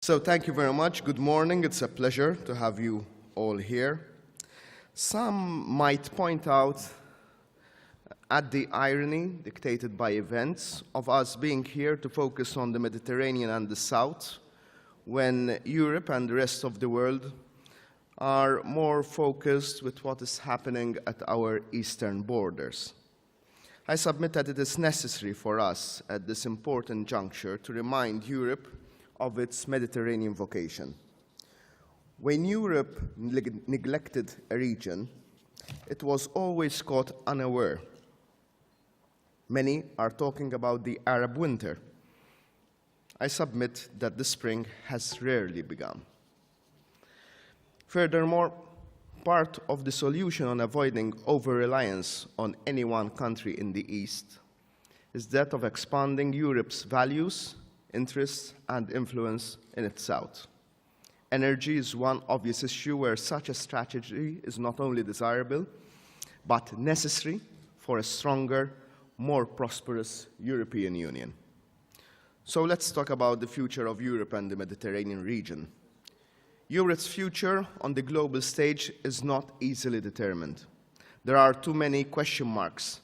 So thank you very much. Good morning. It's a pleasure to have you all here. Some might point out at the irony dictated by events of us being here to focus on the Mediterranean and the South, when Europe and the rest of the world are more focused with what is happening at our eastern borders. I submit that it is necessary for us at this important juncture to remind Europe of its Mediterranean vocation. When Europe neglected a region, it was always caught unaware. Many are talking about the Arab winter. I submit that the spring has rarely begun. Furthermore, part of the solution on avoiding over-reliance on any one country in the East is that of expanding Europe's values, interests, and influence in its South. Energy is one obvious issue where such a strategy is not only desirable, but necessary for a stronger, more prosperous European Union. So let's talk about the future of Europe and the Mediterranean region. Europe's future on the global stage is not easily determined. There are too many question marks,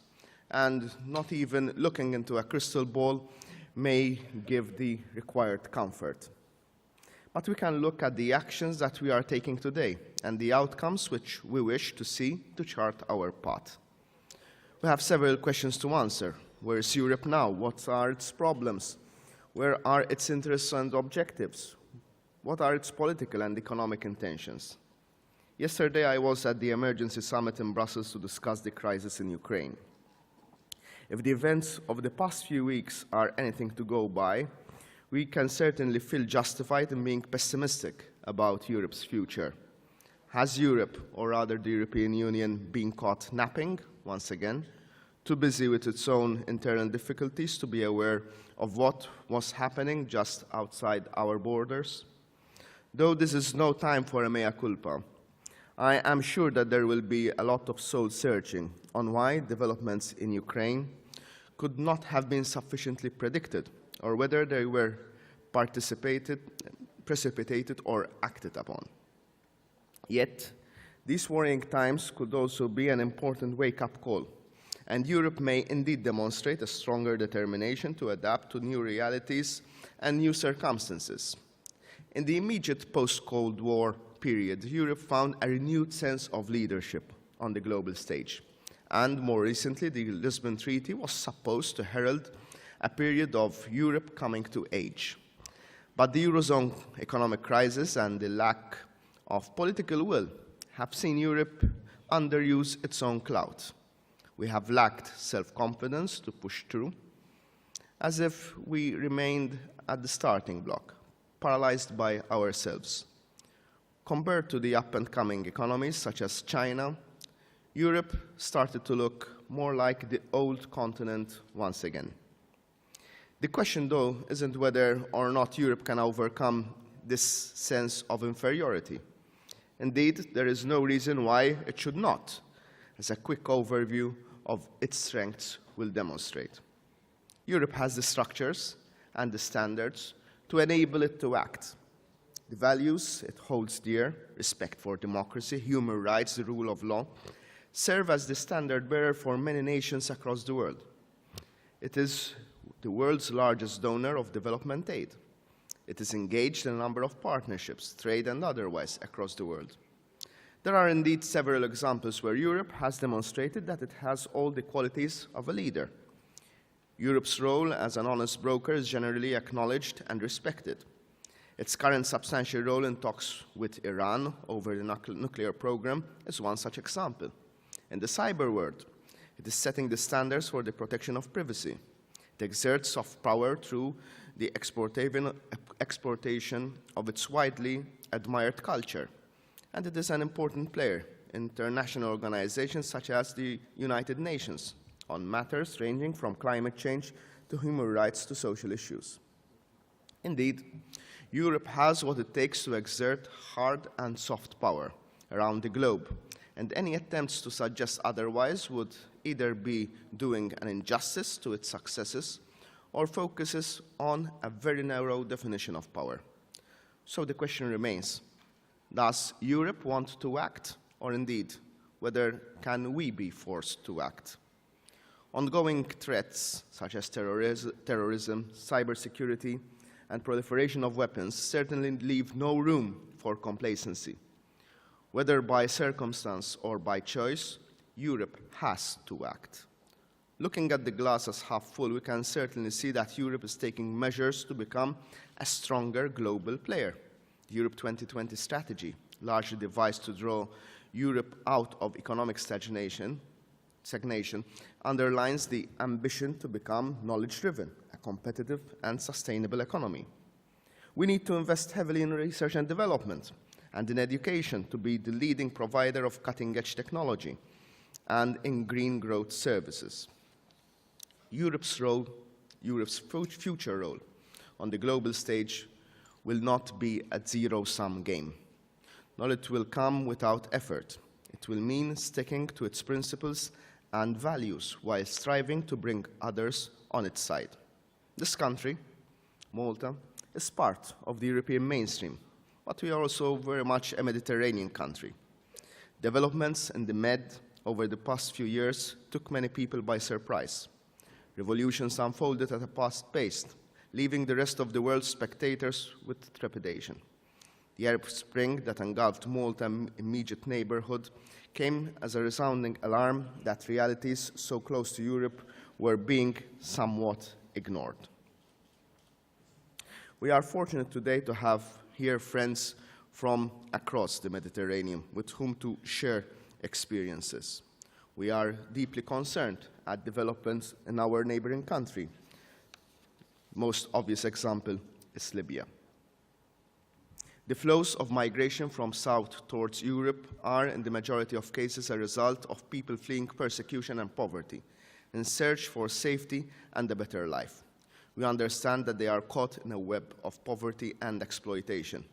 and not even looking into a crystal ball may give the required comfort. But we can look at the actions that we are taking today and the outcomes which we wish to see to chart our path. We have several questions to answer. Where is Europe now? What are its problems? Where are its interests and objectives? What are its political and economic intentions? Yesterday, I was at the emergency summit in Brussels to discuss the crisis in Ukraine. If the events of the past few weeks are anything to go by, we can certainly feel justified in being pessimistic about Europe's future. Has Europe, or rather the European Union, been caught napping once again, too busy with its own internal difficulties to be aware of what was happening just outside our borders? Though this is no time for a mea culpa, I am sure that there will be a lot of soul-searching on why developments in Ukraine could not have been sufficiently predicted, or whether they were precipitated or acted upon. Yet, these worrying times could also be an important wake-up call, and Europe may indeed demonstrate a stronger determination to adapt to new realities and new circumstances. In the immediate post-Cold War period, Europe found a renewed sense of leadership on the global stage. And more recently, the Lisbon Treaty was supposed to herald a period of Europe coming to age. But the Eurozone economic crisis and the lack of political will have seen Europe underuse its own clout. We have lacked self-confidence to push through, as if we remained at the starting block, paralyzed by ourselves. Compared to the up-and-coming economies such as China, Europe started to look more like the old continent once again. The question, though, isn't whether or not Europe can overcome this sense of inferiority. Indeed, there is no reason why it should not, as a quick overview of its strengths will demonstrate. Europe has the structures and the standards to enable it to act. The values it holds dear, respect for democracy, human rights, the rule of law, serve as the standard bearer for many nations across the world. It is the world's largest donor of development aid. It is engaged in a number of partnerships, trade and otherwise, across the world. There are indeed several examples where Europe has demonstrated that it has all the qualities of a leader. Europe's role as an honest broker is generally acknowledged and respected. Its current substantial role in talks with Iran over the nuclear program is one such example. In the cyber world, it is setting the standards for the protection of privacy. It exerts soft power through the exportation of its widely admired culture. And it is an important player in international organizations such as the United Nations on matters ranging from climate change to human rights to social issues. Indeed, Europe has what it takes to exert hard and soft power around the globe, and any attempts to suggest otherwise would either be doing an injustice to its successes or focuses on a very narrow definition of power. So the question remains, does Europe want to act, or indeed, whether can we be forced to act? Ongoing threats such as terrorism, cybersecurity, and proliferation of weapons certainly leave no room for complacency. Whether by circumstance or by choice, Europe has to act. Looking at the glass as half full, we can certainly see that Europe is taking measures to become a stronger global player. The Europe 2020 strategy, largely devised to draw Europe out of economic stagnation, underlines the ambition to become knowledge-driven, a competitive and sustainable economy. We need to invest heavily in research and development and in education to be the leading provider of cutting-edge technology and in green growth services. Europe's future role on the global stage will not be a zero-sum game. Knowledge will come without effort. It will mean sticking to its principles and values while striving to bring others on its side. This country, Malta, is part of the European mainstream, but we are also very much a Mediterranean country. Developments in the Med over the past few years took many people by surprise. Revolutions unfolded at a fast pace, leaving the rest of the world spectators with trepidation. The Arab Spring that engulfed Malta's immediate neighborhood came as a resounding alarm that realities so close to Europe were being somewhat ignored. We are fortunate today to have here friends from across the Mediterranean with whom to share experiences. We are deeply concerned at developments in our neighboring country. Most obvious example is Libya. The flows of migration from south towards Europe are, in the majority of cases, a result of people fleeing persecution and poverty in search for safety and a better life. We understand that they are caught in a web of poverty and exploitation.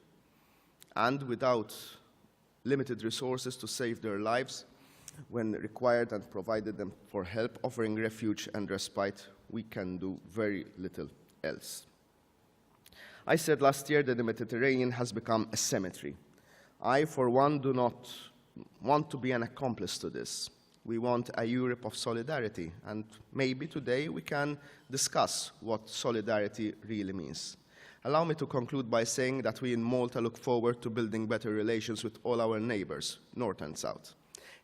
And without limited resources to save their lives, when required and provided them for help, offering refuge and respite, we can do very little else. I said last year that the Mediterranean has become a cemetery. I, for one, do not want to be an accomplice to this. We want a Europe of solidarity, and maybe today we can discuss what solidarity really means. Allow me to conclude by saying that we in Malta look forward to building better relations with all our neighbors, north and south.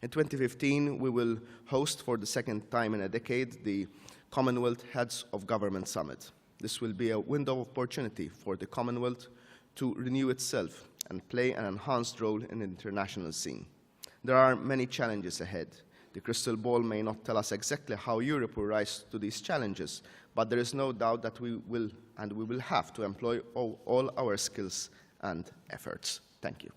In 2015, we will host for the second time in a decade the Commonwealth Heads of Government Summit. This will be a window of opportunity for the Commonwealth to renew itself and play an enhanced role in the international scene. There are many challenges ahead. The crystal ball may not tell us exactly how Europe will rise to these challenges, but there is no doubt that we will have to employ all our skills and efforts. Thank you.